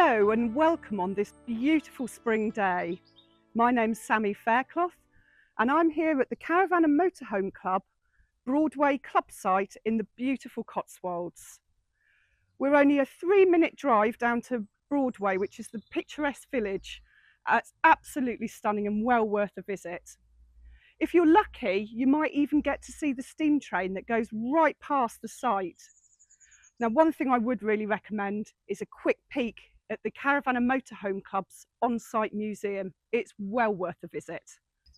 Hello and welcome on this beautiful spring day. My name's Sammy Faircloth and I'm here at the Caravan and Motorhome Club Broadway club site in the beautiful Cotswolds. We're only a 3-minute drive down to Broadway, which is the picturesque village. It's absolutely stunning and well worth a visit. If you're lucky, you might even get to see the steam train that goes right past the site. Now, one thing I would really recommend is a quick peek at the Caravan and Motorhome Club's on-site museum. It's well worth a visit.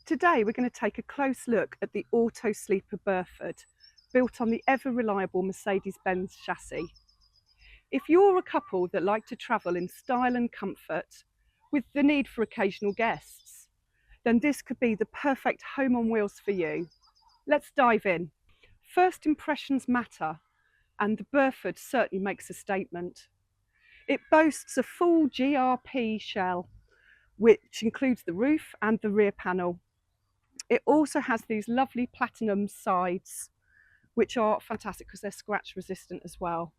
Today, we're going to take a close look at the Auto Sleeper Burford, built on the ever-reliable Mercedes-Benz chassis. If you're a couple that like to travel in style and comfort, with the need for occasional guests, then this could be the perfect home on wheels for you. Let's dive in. First impressions matter, and the Burford certainly makes a statement. It boasts a full GRP shell, which includes the roof and the rear panel. It also has these lovely platinum sides, which are fantastic because they're scratch resistant as well.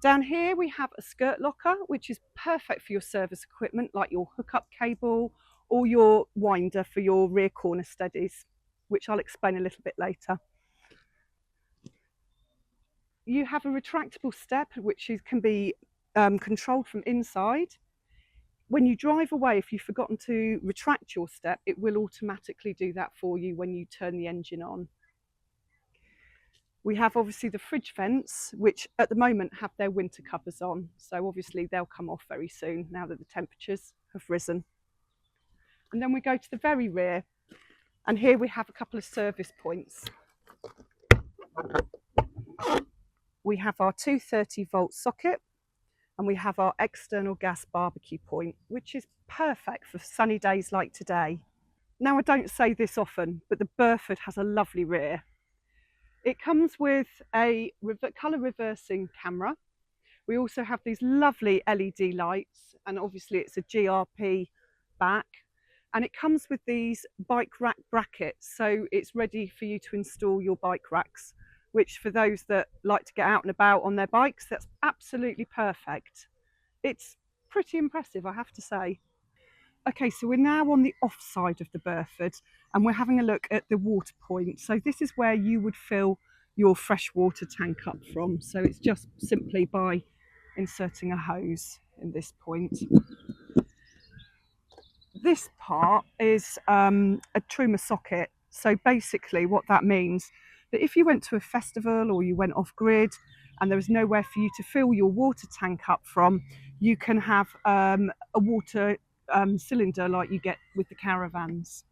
Down here we have a skirt locker, which is perfect for your service equipment like your hookup cable or your winder for your rear corner steadies, which I'll explain a little bit later. You have a retractable step which can be controlled from inside. When you drive away, if you've forgotten to retract your step, it will automatically do that for you when you turn the engine on. We have obviously the fridge vents, which at the moment have their winter covers on, so obviously they'll come off very soon now that the temperatures have risen. And then we go to the very rear, and here we have a couple of service points. We have our 230-volt socket, and we have our external gas barbecue point, which is perfect for sunny days like today. Now, I don't say this often, but the Burford has a lovely rear. It comes with a colour reversing camera. We also have these lovely LED lights, and obviously it's a GRP back. And it comes with these bike rack brackets, so it's ready for you to install your bike racks, which for those that like to get out and about on their bikes, that's absolutely perfect. It's pretty impressive, I have to say. Okay, so we're now on the off side of the Burford and we're having a look at the water point. So this is where you would fill your fresh water tank up from. So it's just simply by inserting a hose in this point. This part is a Truma socket. So basically what that means, that if you went to a festival or you went off grid and there was nowhere for you to fill your water tank up from, you can have a water cylinder like you get with the caravans.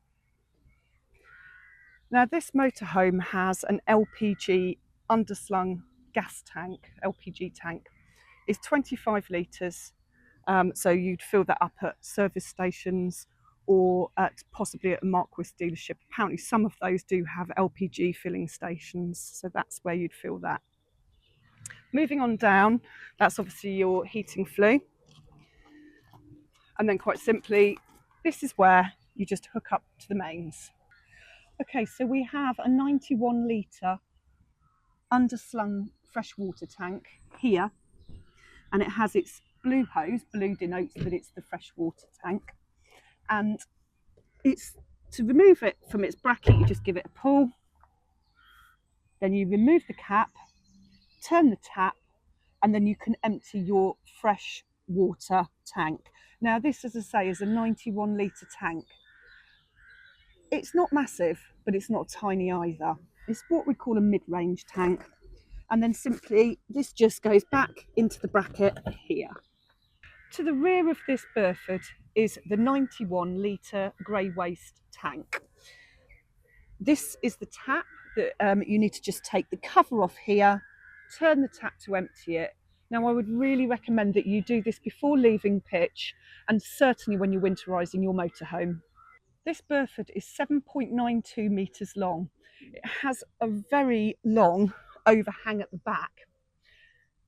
Now this motorhome has an LPG underslung gas tank, LPG tank. It's 25 litres, so you'd fill that up at service stations or possibly at a Marquis dealership. Apparently some of those do have LPG filling stations, so that's where you'd fill that. Moving on down, that's obviously your heating flue. And then quite simply, this is where you just hook up to the mains. Okay, so we have a 91 litre underslung freshwater tank here, and it has its blue hose. Blue denotes that it's the freshwater tank. And it's to remove it from its bracket, you just give it a pull, then you remove the cap, turn the tap, and then you can empty your fresh water tank. Now this, as I say, is a 91 litre tank. It's not massive, but it's not tiny either. It's what we call a mid-range tank. And then simply this just goes back into the bracket here. To the rear of this Burford is the 91 litre grey waste tank. This is the tap that you need to just take the cover off here, turn the tap to empty it. Now I would really recommend that you do this before leaving pitch and certainly when you're winterising your motorhome. This Burford is 7.92 metres long. It has a very long overhang at the back.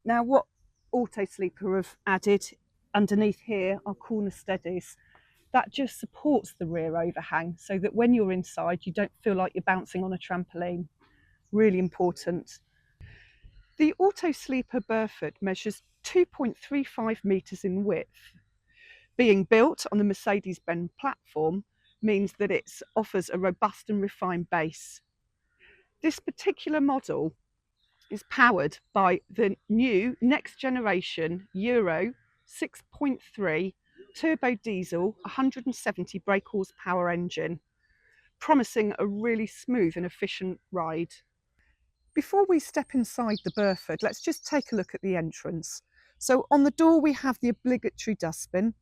Now what Auto Sleeper have added underneath here are corner steadies. That just supports the rear overhang so that when you're inside you don't feel like you're bouncing on a trampoline. Really important. The Auto Sleeper Burford measures 2.35 metres in width. Being built on the Mercedes-Benz platform means that it offers a robust and refined base. This particular model is powered by the new next generation Euro 6.3 turbo diesel 170 brake horsepower engine, promising a really smooth and efficient ride. Before we step inside the Burford, let's just take a look at the entrance. So on the door we have the obligatory dustbin,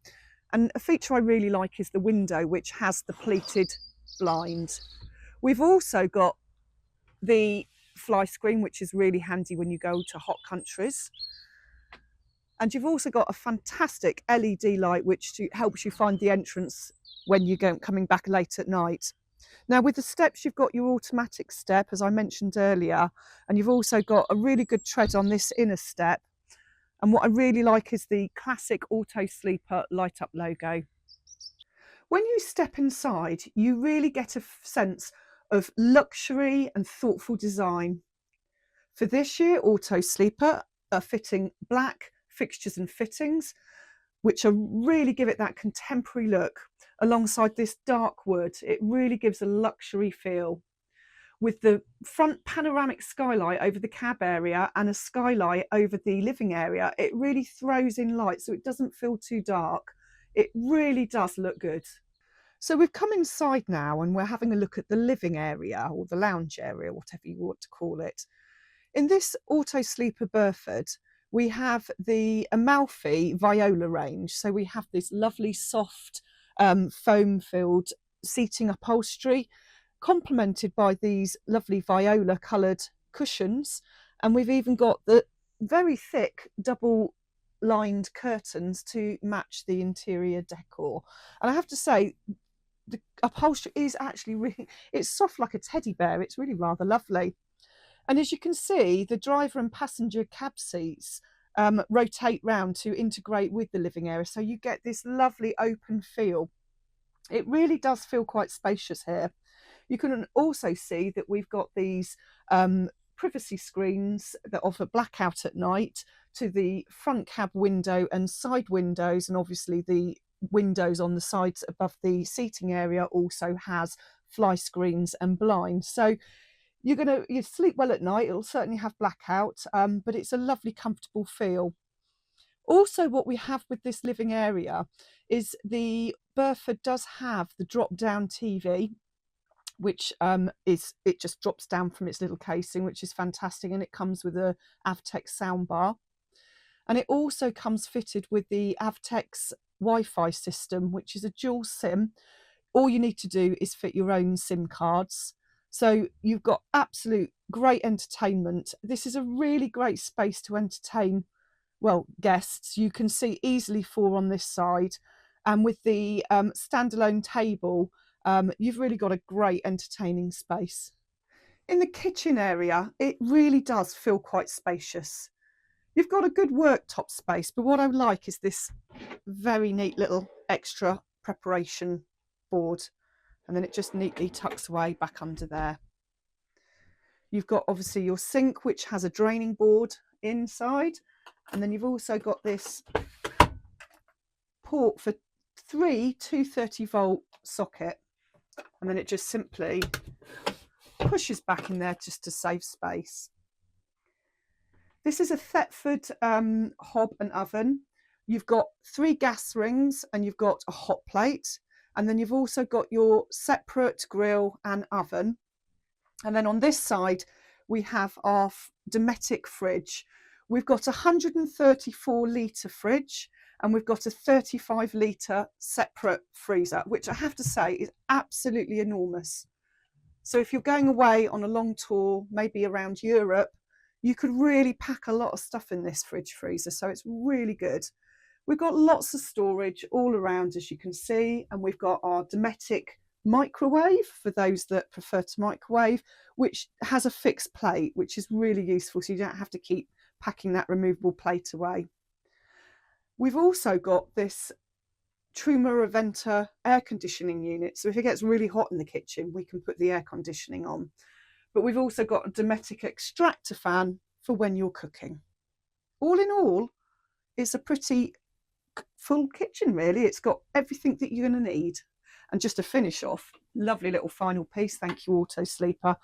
and a feature I really like is the window, which has the pleated blind. We've also got the fly screen, which is really handy when you go to hot countries. And you've also got a fantastic LED light, which helps you find the entrance when you're coming back late at night. Now with the steps, you've got your automatic step, as I mentioned earlier, and you've also got a really good tread on this inner step. And what I really like is the classic auto sleeper light up logo. When you step inside, you really get a sense of luxury and thoughtful design. For this year, auto sleeper are fitting black fixtures and fittings, which really give it that contemporary look. Alongside this dark wood, it really gives a luxury feel. With the front panoramic skylight over the cab area and a skylight over the living area, it really throws in light so it doesn't feel too dark. It really does look good. So we've come inside now and we're having a look at the living area, or the lounge area, whatever you want to call it. In this auto sleeper Burford, we have the Amalfi Viola range. So we have this lovely soft foam-filled seating upholstery, complemented by these lovely viola coloured cushions. And we've even got the very thick double lined curtains to match the interior decor. And I have to say, the upholstery is actually really, it's soft like a teddy bear. It's really rather lovely. And as you can see, the driver and passenger cab seats rotate round to integrate with the living area. So you get this lovely open feel. It really does feel quite spacious here. You can also see that we've got these privacy screens that offer blackout at night to the front cab window and side windows, and obviously the windows on the sides above the seating area also has fly screens and blinds. So you sleep well at night. It'll certainly have blackout, but it's a lovely comfortable feel. Also, what we have with this living area is the Burford does have the drop down TV, which it just drops down from its little casing, which is fantastic, and it comes with a Avtex soundbar. And it also comes fitted with the Avtex Wi-Fi system, which is a dual SIM. All you need to do is fit your own SIM cards. So you've got absolute great entertainment. This is a really great space to entertain, well, guests. You can see easily 4 on this side. And with the standalone table, you've really got a great entertaining space. In the kitchen area, it really does feel quite spacious. You've got a good worktop space, but what I like is this very neat little extra preparation board, and then it just neatly tucks away back under there. You've got obviously your sink, which has a draining board inside, and then you've also got this port for 3 230-volt socket, and then it just simply pushes back in there just to save space. This is a Thetford hob and oven. You've got 3 gas rings and you've got a hot plate, and then you've also got your separate grill and oven. And then on this side we have our Dometic fridge. We've got a 134 litre fridge, and we've got a 35 litre separate freezer, which I have to say is absolutely enormous. So if you're going away on a long tour, maybe around Europe, you could really pack a lot of stuff in this fridge freezer, so it's really good. We've got lots of storage all around, as you can see, and we've got our Dometic microwave for those that prefer to microwave, which has a fixed plate, which is really useful, so you don't have to keep packing that removable plate away. We've also got this Truma Aventa air conditioning unit, so if it gets really hot in the kitchen, we can put the air conditioning on. But we've also got a Dometic extractor fan for when you're cooking. All in all, it's a pretty full kitchen really. It's got everything that you're going to need. And just to finish off, lovely little final piece, thank you Auto Sleeper,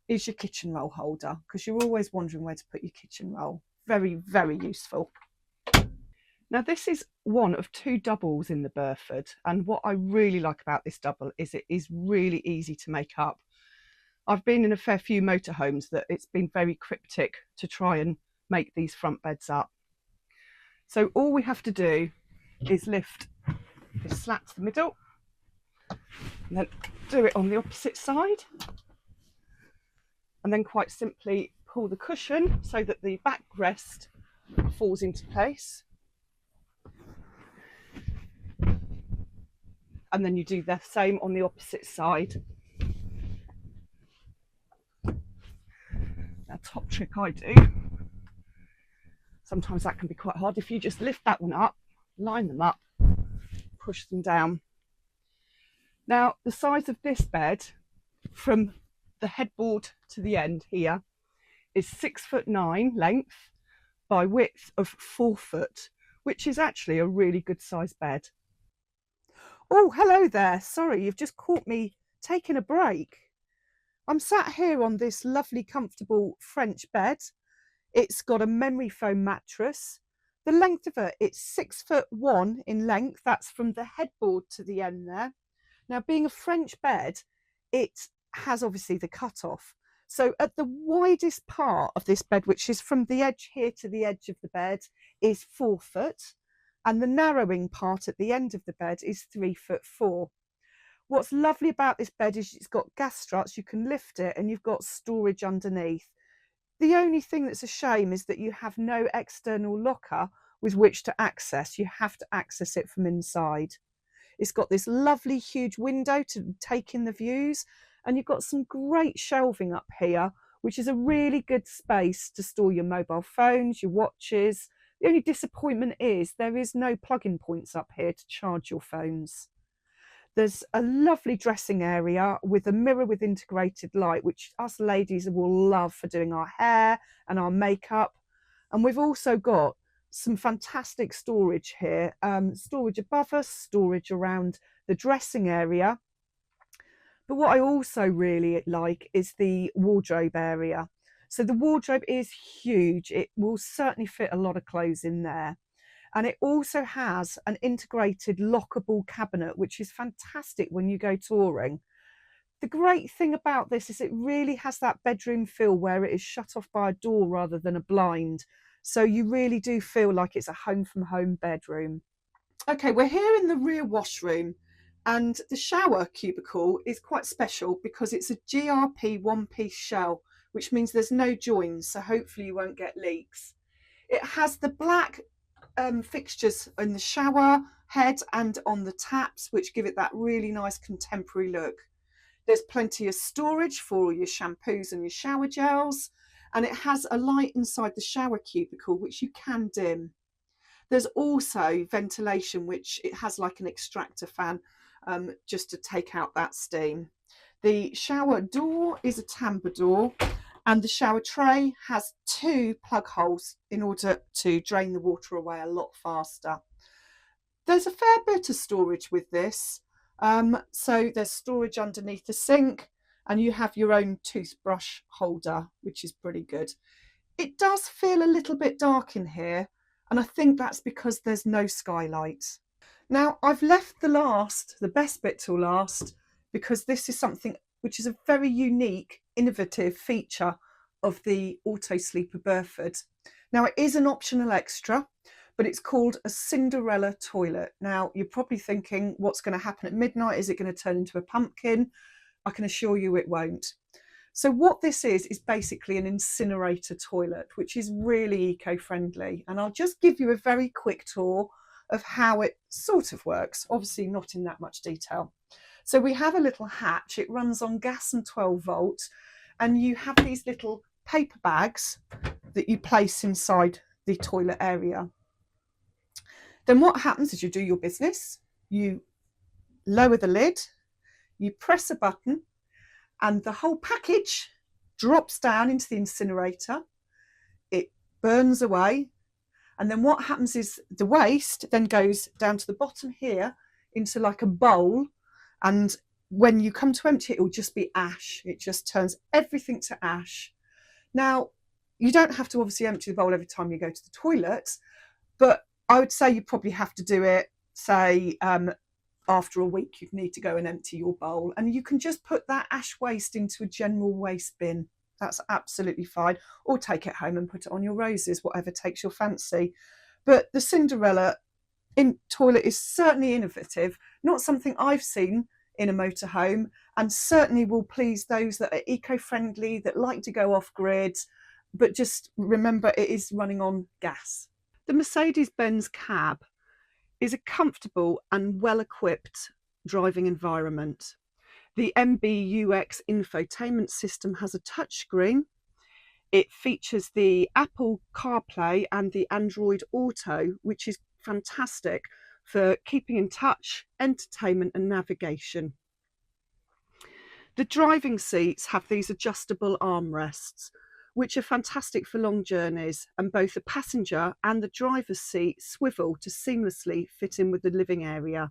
is your kitchen roll holder, because you're always wondering where to put your kitchen roll. Very, very useful. Now this is one of 2 doubles in the Burford, and what I really like about this double is it is really easy to make up. I've been in a fair few motorhomes that it's been very cryptic to try and make these front beds up. So all we have to do is lift this slat to the middle and then do it on the opposite side, and then quite simply pull the cushion so that the backrest falls into place, and then you do the same on the opposite side. A top trick I do, sometimes that can be quite hard, if you just lift that one up, line them up, push them down. Now the size of this bed from the headboard to the end here is 6'9" length by width of 4 foot, which is actually a really good sized bed. Oh, hello there. Sorry, you've just caught me taking a break. I'm sat here on this lovely, comfortable French bed. It's got a memory foam mattress. The length of it, it's 6'1" in length. That's from the headboard to the end there. Now, being a French bed, it has obviously the cut-off. So at the widest part of this bed, which is from the edge here to the edge of the bed, is 4 foot. And the narrowing part at the end of the bed is 3'4". What's lovely about this bed is it's got gas struts, you can lift it, and you've got storage underneath. The only thing that's a shame is that you have no external locker with which to access. You have to access it from inside. It's got this lovely huge window to take in the views, and you've got some great shelving up here, which is a really good space to store your mobile phones, your watches. The only disappointment is there is no plug-in points up here to charge your phones. There's a lovely dressing area with a mirror with integrated light, which us ladies will love for doing our hair and our makeup. And we've also got some fantastic storage here, storage above us, storage around the dressing area. But what I also really like is the wardrobe area. So the wardrobe is huge. It will certainly fit a lot of clothes in there. And it also has an integrated lockable cabinet, which is fantastic when you go touring. The great thing about this is it really has that bedroom feel where it is shut off by a door rather than a blind. So you really do feel like it's a home from home bedroom. Okay, we're here in the rear washroom, and the shower cubicle is quite special because it's a GRP one-piece shell, which means there's no joins, so hopefully you won't get leaks. It has the black fixtures in the shower head and on the taps, which give it that really nice contemporary look. There's plenty of storage for all your shampoos and your shower gels, and it has a light inside the shower cubicle which you can dim. There's also ventilation, which it has like an extractor fan just to take out that steam. The shower door is a tambour door, and the shower tray has 2 plug holes in order to drain the water away a lot faster. There's a fair bit of storage with this. So there's storage underneath the sink, and you have your own toothbrush holder, which is pretty good. It does feel a little bit dark in here, and I think that's because there's no skylight. Now, I've left the best bit till last, because this is something which is a very unique, innovative feature of the Auto Sleeper Burford. Now, it is an optional extra, but it's called a Cinderella toilet. Now, you're probably thinking, what's going to happen at midnight? Is it going to turn into a pumpkin? I can assure you it won't. So what this is basically an incinerator toilet, which is really eco-friendly. And I'll just give you a very quick tour of how it sort of works, obviously not in that much detail. So we have a little hatch, it runs on gas and 12 volts, and you have these little paper bags that you place inside the toilet area. Then what happens is you do your business, you lower the lid, you press a button, and the whole package drops down into the incinerator. It burns away, And then what happens is the waste then goes down to the bottom here into like a bowl. And when you come to empty it, it will just be ash. It just turns everything to ash. Now, you don't have to obviously empty the bowl every time you go to the toilet, but I would say you probably have to do it, say, after a week, you need to go and empty your bowl. And you can just put that ash waste into a general waste bin. That's absolutely fine. Or take it home and put it on your roses, whatever takes your fancy. But the Cinderella toilet is certainly innovative, not something I've seen in a motorhome, and certainly will please those that are eco-friendly, that like to go off-grid, but just remember it is running on gas. The Mercedes-Benz cab is a comfortable and well-equipped driving environment. The MBUX infotainment system has a touchscreen. It features the Apple CarPlay and the Android Auto, which is fantastic for keeping in touch, entertainment and navigation. The driving seats have these adjustable armrests, which are fantastic for long journeys, and both the passenger and the driver's seat swivel to seamlessly fit in with the living area.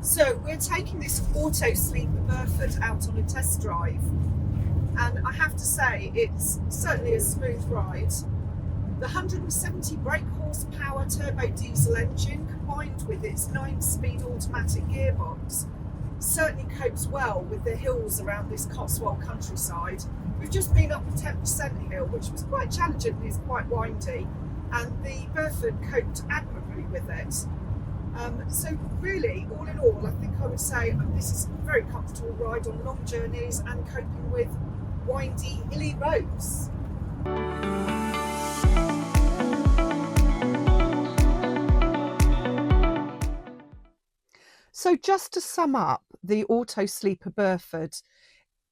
So we're taking this auto sleeper Burford out on a test drive, and I have to say it's certainly a smooth ride. The 170 brake horsepower turbo diesel engine combined with its 9-speed automatic gearbox certainly copes well with the hills around this Cotswold countryside. We've just been up a 10% hill, which was quite challenging and is quite windy, and the Burford coped admirably with it. So really, all in all, I think I would say this is a very comfortable ride on long journeys and coping with windy, hilly roads. So just to sum up the Auto Sleeper Burford,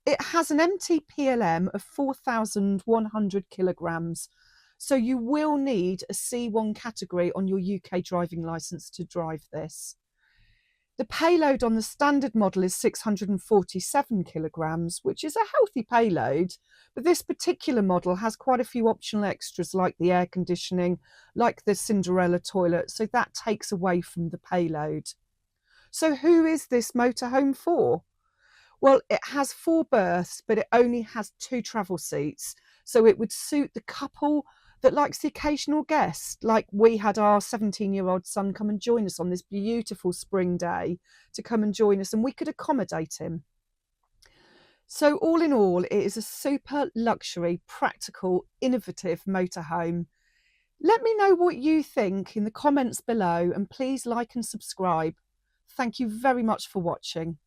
it has an empty PLM of 4,100 kilograms. So you will need a C1 category on your UK driving licence to drive this. The payload on the standard model is 647 kilograms, which is a healthy payload, but this particular model has quite a few optional extras like the air conditioning, like the Cinderella toilet, so that takes away from the payload. So who is this motorhome for? Well, it has 4 berths, but it only has 2 travel seats. So it would suit the couple that likes the occasional guest, like we had our 17-year-old son come and join us on this beautiful spring day to come and join us, and we could accommodate him. So all in all, it is a super luxury, practical, innovative motorhome. Let me know what you think in the comments below, and please like and subscribe. Thank you very much for watching.